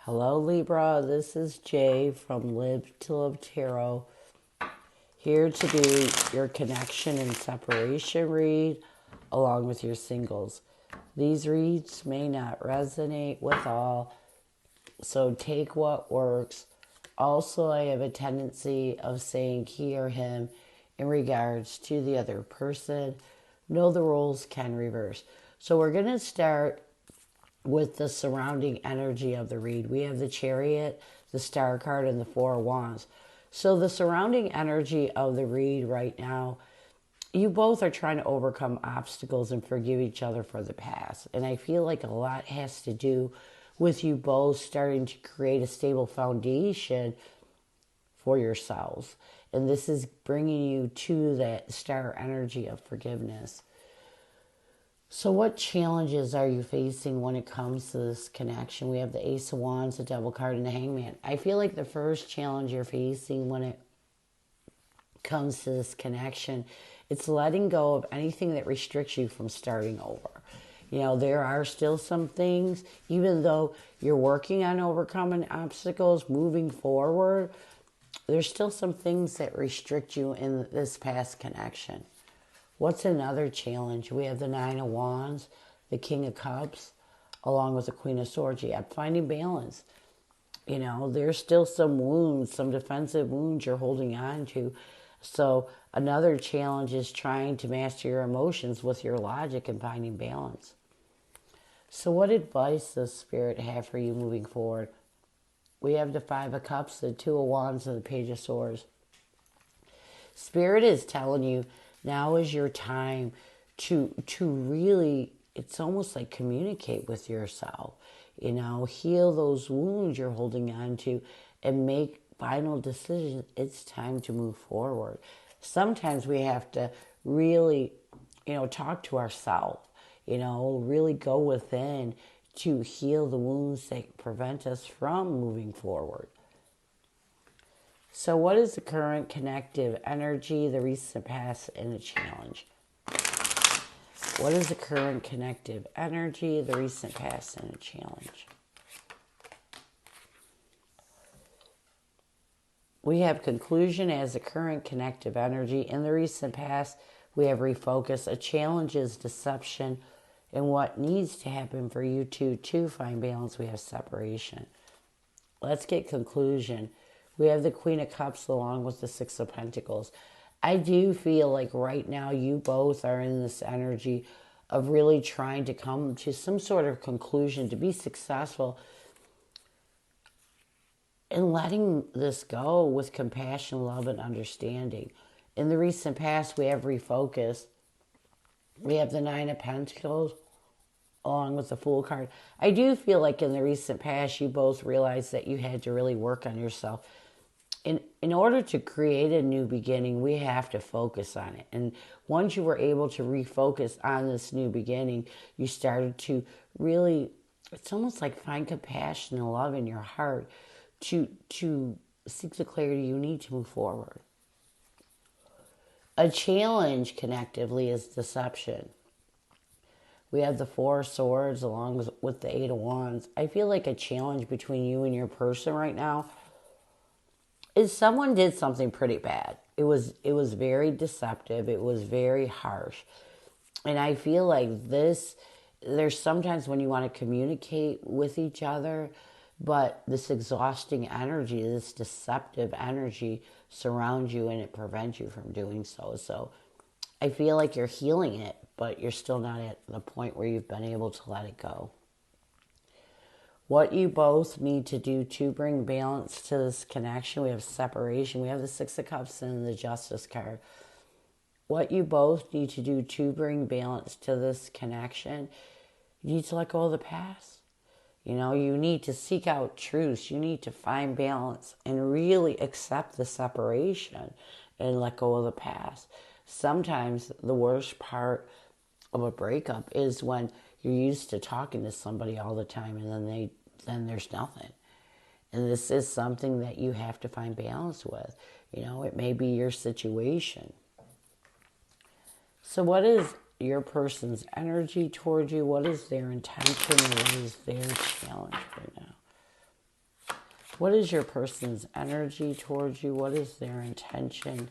Hello, Libra. This is Jay from Live to Live Tarot, here to do your connection and separation read along with your singles. These reads may not resonate with all, so take what works. Also, I have a tendency of saying he or him in regards to the other person. Know the roles can reverse. So we're going to start with the surrounding energy of the read. We have the Chariot, the Star card, and the Four of Wands. So the surrounding energy of the read right now, you both are trying to overcome obstacles and forgive each other for the past. And I feel like a lot has to do with you both starting to create a stable foundation for yourselves. And this is bringing you to that star energy of forgiveness. So what challenges are you facing when it comes to this connection? We have the Ace of Wands, the Devil card, and the Hangman. I feel like the first challenge you're facing when it comes to this connection, it's letting go of anything that restricts you from starting over. You know, there are still some things, even though you're working on overcoming obstacles, moving forward, there's still some things that restrict you in this past connection. What's another challenge? We have the Nine of Wands, the King of Cups, along with the Queen of Swords. You have finding balance. You know, there's still some wounds, some defensive wounds you're holding on to. So another challenge is trying to master your emotions with your logic and finding balance. So what advice does Spirit have for you moving forward? We have the Five of Cups, the Two of Wands, and the Page of Swords. Spirit is telling you now is your time to really, it's almost like communicate with yourself. You know, heal those wounds you're holding on to and make final decisions. It's time to move forward. Sometimes we have to really, talk to ourselves, really go within to heal the wounds that prevent us from moving forward. So what is the current connective energy, the recent past, and the challenge? What is the current connective energy, the recent past, and the challenge? We have conclusion as the current connective energy. In the recent past, we have refocus. A challenge is deception. And what needs to happen for you two to find balance, we have separation. Let's get conclusion. We have the Queen of Cups along with the Six of Pentacles. I do feel like right now you both are in this energy of really trying to come to some sort of conclusion to be successful and letting this go with compassion, love, and understanding. In the recent past, we have refocus. We have the Nine of Pentacles along with the Fool card. I do feel like in the recent past, you both realized that you had to really work on yourself. In order to create a new beginning, we have to focus on it. And once you were able to refocus on this new beginning, you started to really, it's almost like find compassion and love in your heart to seek the clarity you need to move forward. A challenge connectively is deception. We have the Four of Swords along with the Eight of Wands. I feel like a challenge between you and your person right now is someone did something pretty bad. It was very deceptive. It was very harsh. And I feel like there's sometimes when you want to communicate with each other, but this exhausting energy, this deceptive energy surrounds you and it prevents you from doing so. So I feel like you're healing it, but you're still not at the point where you've been able to let it go. What you both need to do to bring balance to this connection, we have separation. We have the Six of Cups and the Justice card. What you both need to do to bring balance to this connection, you need to let go of the past. You need to seek out truth. You need to find balance and really accept the separation and let go of the past. Sometimes the worst part of a breakup is when you're used to talking to somebody all the time and then there's nothing. And this is something that you have to find balance with. It may be your situation. So what is your person's energy towards you? What is their intention? What is their challenge right now? What is your person's energy towards you? What is their intention?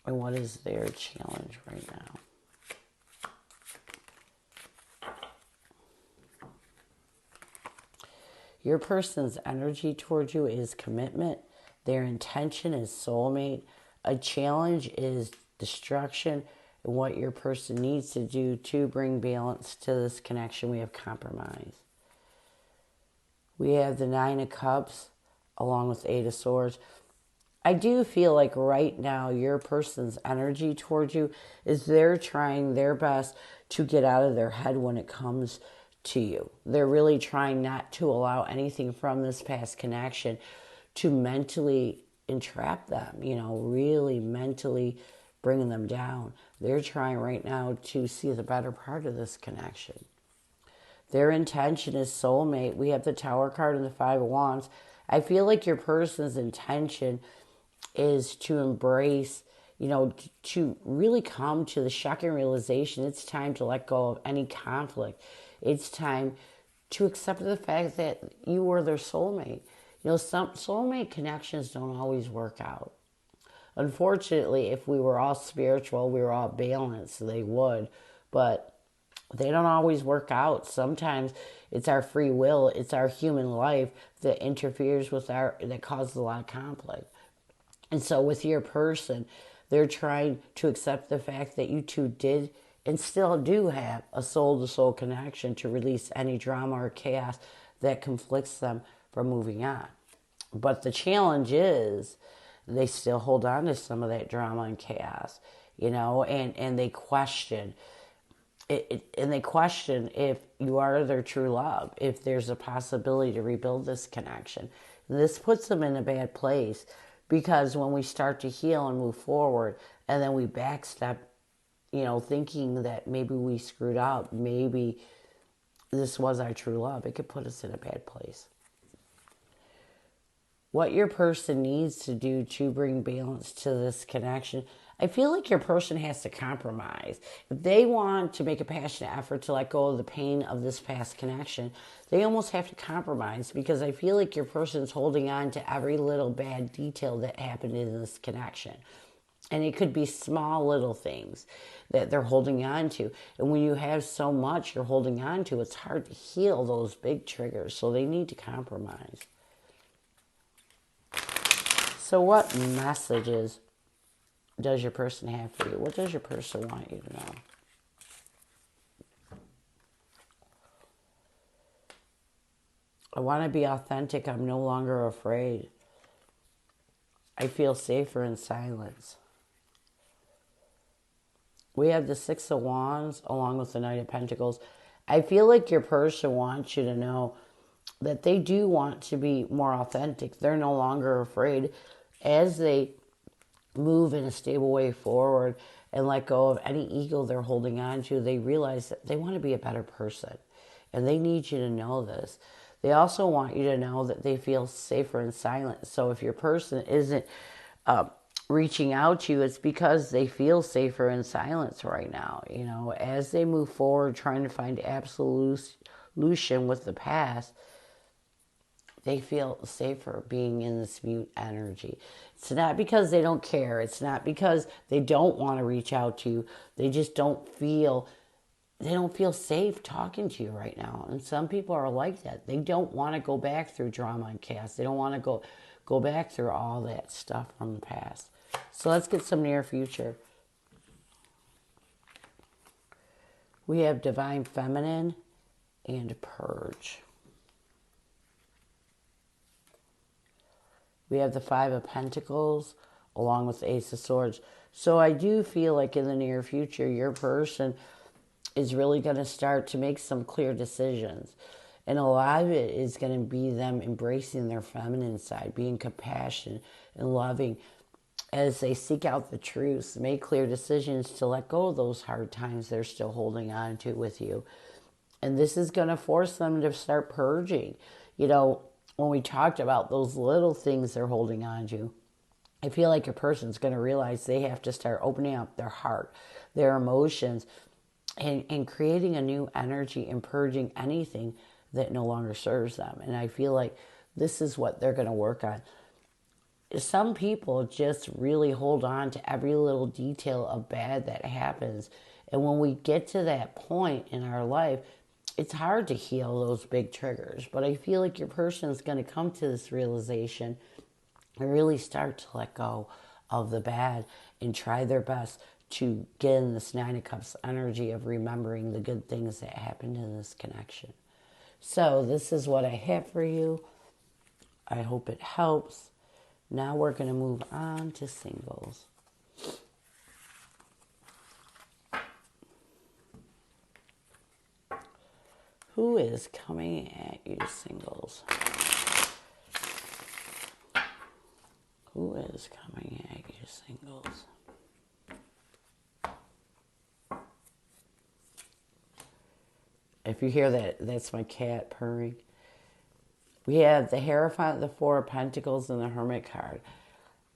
And what is their challenge right now? Your person's energy towards you is commitment. Their intention is soulmate. A challenge is destruction. And what your person needs to do to bring balance to this connection, we have compromise. We have the Nine of Cups along with Eight of Swords. I do feel like right now your person's energy towards you is they're trying their best to get out of their head when it comes to you. They're really trying not to allow anything from this past connection to mentally entrap them, really mentally bringing them down. They're trying right now to see the better part of this connection. Their intention is soulmate. We have the Tower card and the Five of Wands. I feel like your person's intention is to embrace, to really come to the shocking realization it's time to let go of any conflict. It's time to accept the fact that you were their soulmate. Some soulmate connections don't always work out. Unfortunately, if we were all spiritual, we were all balanced, they would. But they don't always work out. Sometimes it's our free will, it's our human life that interferes with that causes a lot of conflict. And so with your person, they're trying to accept the fact that you two did and still do have a soul-to-soul connection to release any drama or chaos that conflicts them from moving on. But the challenge is they still hold on to some of that drama and chaos, and they question and they question if you are their true love, if there's a possibility to rebuild this connection. And this puts them in a bad place because when we start to heal and move forward and then we backstep, thinking that maybe we screwed up, maybe this was our true love, it could put us in a bad place. What your person needs to do to bring balance to this connection, I feel like your person has to compromise. If they want to make a passionate effort to let go of the pain of this past connection, they almost have to compromise because I feel like your person's holding on to every little bad detail that happened in this connection. And it could be small little things that they're holding on to. And when you have so much you're holding on to, it's hard to heal those big triggers. So they need to compromise. So what messages does your person have for you? What does your person want you to know? I want to be authentic. I'm no longer afraid. I feel safer in silence. We have the Six of Wands along with the Knight of Pentacles. I feel like your person wants you to know that they do want to be more authentic. They're no longer afraid as they move in a stable way forward and let go of any ego they're holding on to. They realize that they want to be a better person and they need you to know this. They also want you to know that they feel safer in silence. So if your person isn't reaching out to you, it's because they feel safer in silence right now. As they move forward, trying to find absolution with the past, they feel safer being in this mute energy. It's not because they don't care. It's not because they don't want to reach out to you. They just don't feel safe talking to you right now. And some people are like that. They don't want to go back through drama and chaos. They don't want to go back through all that stuff from the past. So let's get some near future. We have Divine Feminine and Purge. We have the Five of Pentacles along with the Ace of Swords. So I do feel like in the near future, your person is really going to start to make some clear decisions. And a lot of it is going to be them embracing their feminine side, being compassionate and loving as they seek out the truth, make clear decisions to let go of those hard times they're still holding on to with you. And this is going to force them to start purging. When we talked about those little things they're holding on to, I feel like a person's going to realize they have to start opening up their heart, their emotions, and creating a new energy and purging anything that no longer serves them. And I feel like this is what they're going to work on. Some people just really hold on to every little detail of bad that happens. And when we get to that point in our life, it's hard to heal those big triggers. But I feel like your person is going to come to this realization and really start to let go of the bad and try their best to get in this Nine of Cups energy of remembering the good things that happened in this connection. So this is what I have for you. I hope it helps. Now we're going to move on to singles. Who is coming at you, singles? Who is coming at you, singles? If you hear that, that's my cat purring. We have the Hierophant, the Four of Pentacles, and the Hermit card.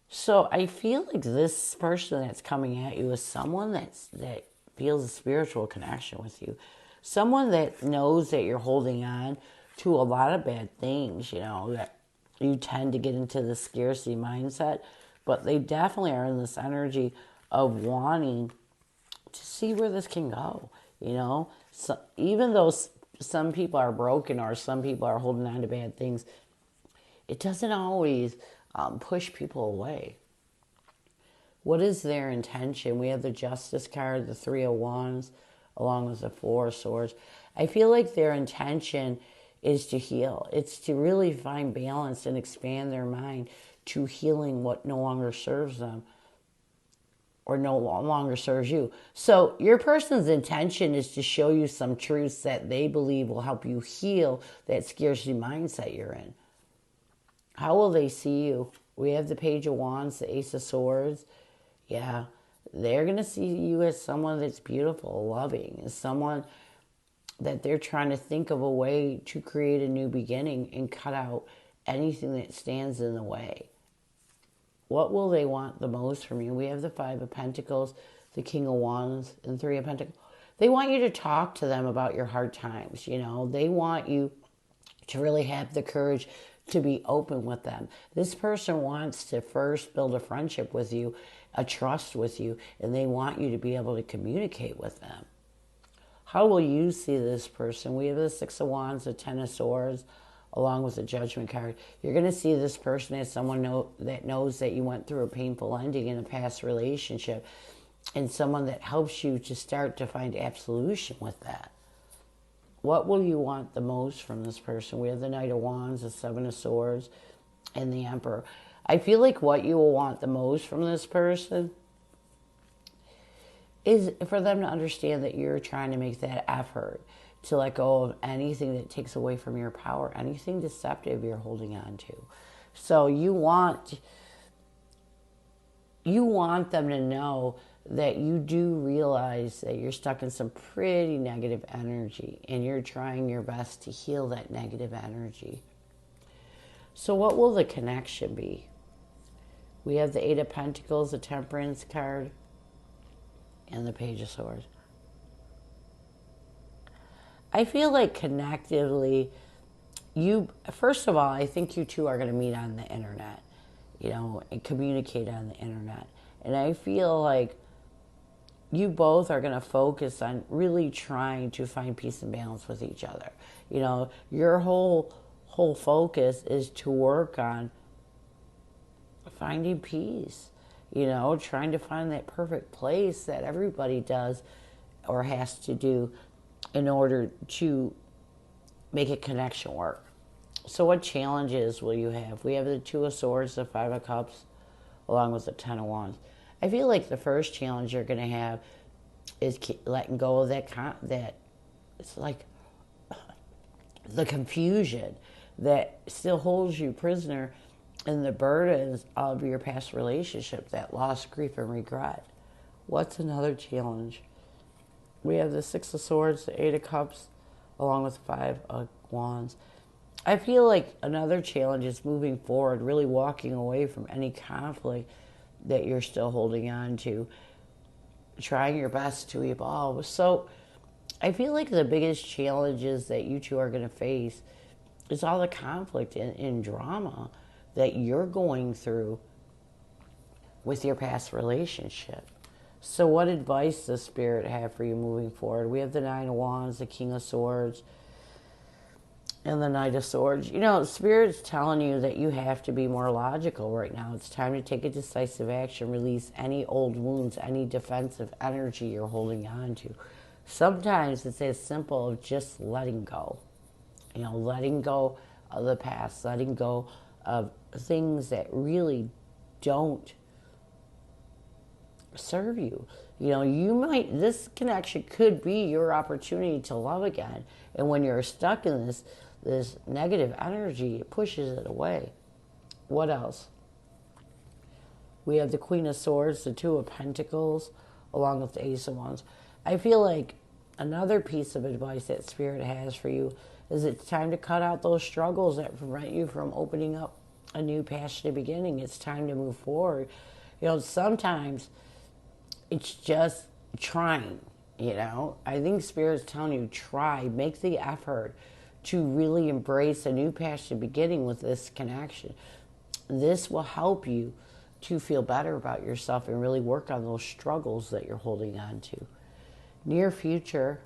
So I feel like this person that's coming at you is someone that feels a spiritual connection with you. Someone that knows that you're holding on to a lot of bad things, that you tend to get into the scarcity mindset. But they definitely are in this energy of wanting to see where this can go, So even though some people are broken or some people are holding on to bad things, it doesn't always push people away. What is their intention? We have the Justice card, the Three of Wands, along with the Four of Swords. I feel like their intention is to heal. It's to really find balance and expand their mind to healing what no longer serves them or no longer serves you. So your person's intention is to show you some truths that they believe will help you heal that scarcity mindset you're in. How will they see you? We have the Page of Wands, the Ace of Swords. Yeah, they're going to see you as someone that's beautiful, loving, as someone that they're trying to think of a way to create a new beginning and cut out anything that stands in the way. What will they want the most from you? We have the Five of Pentacles, the King of Wands, and Three of Pentacles. They want you to talk to them about your hard times, They want you to really have the courage to be open with them. This person wants to first build a friendship with you, a trust with you, and they want you to be able to communicate with them. How will you see this person? We have the Six of Wands, the Ten of Swords, along with the Judgment card. You're going to see this person as someone that knows that you went through a painful ending in a past relationship, and someone that helps you to start to find absolution with that. What will you want the most from this person? We have the Knight of Wands, the Seven of Swords, and the Emperor. I feel like what you will want the most from this person is for them to understand that you're trying to make that effort to let go of anything that takes away from your power, anything deceptive you're holding on to. So you want them to know that you do realize that you're stuck in some pretty negative energy and you're trying your best to heal that negative energy. So what will the connection be? We have the Eight of Pentacles, the Temperance card, and the Page of Swords. I feel like connectively, first of all, I think you two are going to meet on the internet, and communicate on the internet. And I feel like you both are going to focus on really trying to find peace and balance with each other. Your whole focus is to work on finding peace, trying to find that perfect place that everybody does or has to do in order to make a connection work. So what challenges will you have? We have the Two of Swords, the Five of Cups, along with the Ten of Wands. I feel like the first challenge you're going to have is letting go of that it's like the confusion that still holds you prisoner in the burdens of your past relationship, that loss, grief, and regret. What's another challenge? We have the Six of Swords, the Eight of Cups, along with the Five of Wands. I feel like another challenge is moving forward, really walking away from any conflict that you're still holding on to, trying your best to evolve. So I feel like the biggest challenges that you two are going to face It's all the conflict and drama that you're going through with your past relationship. So what advice does Spirit have for you moving forward? We have the Nine of Wands, the King of Swords, and the Knight of Swords. You know, Spirit's telling you that you have to be more logical right now. It's time to take a decisive action, release any old wounds, any defensive energy you're holding on to. Sometimes it's as simple as just letting go. You know, letting go of the past, letting go of things that really don't serve you. You know, this connection could be your opportunity to love again. And when you're stuck in this negative energy, it pushes it away. What else? We have the Queen of Swords, the Two of Pentacles, along with the Ace of Wands. I feel like another piece of advice that Spirit has for you is it's time to cut out those struggles that prevent you from opening up a new passionate beginning. It's time to move forward. You know, sometimes it's just trying, you know. I think Spirit's telling you, try, make the effort to really embrace a new passionate beginning with this connection. This will help you to feel better about yourself and really work on those struggles that you're holding on to. Near future,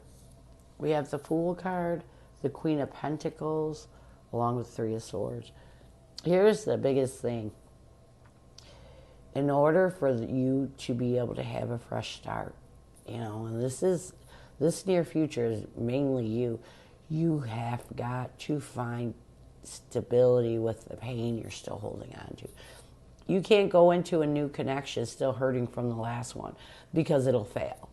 we have the Fool card, the Queen of Pentacles, along with Three of Swords. Here's the biggest thing. In order for you to be able to have a fresh start, you know, and this near future is mainly you have got to find stability with the pain you're still holding on to. You can't go into a new connection still hurting from the last one because it'll fail.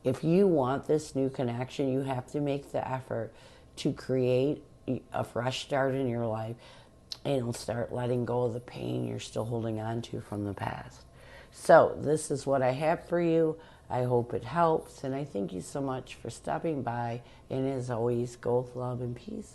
If you want this new connection, you have to make the effort to create a fresh start in your life and start letting go of the pain you're still holding on to from the past. So this is what I have for you. I hope it helps, and I thank you so much for stopping by, and as always, go with love and peace.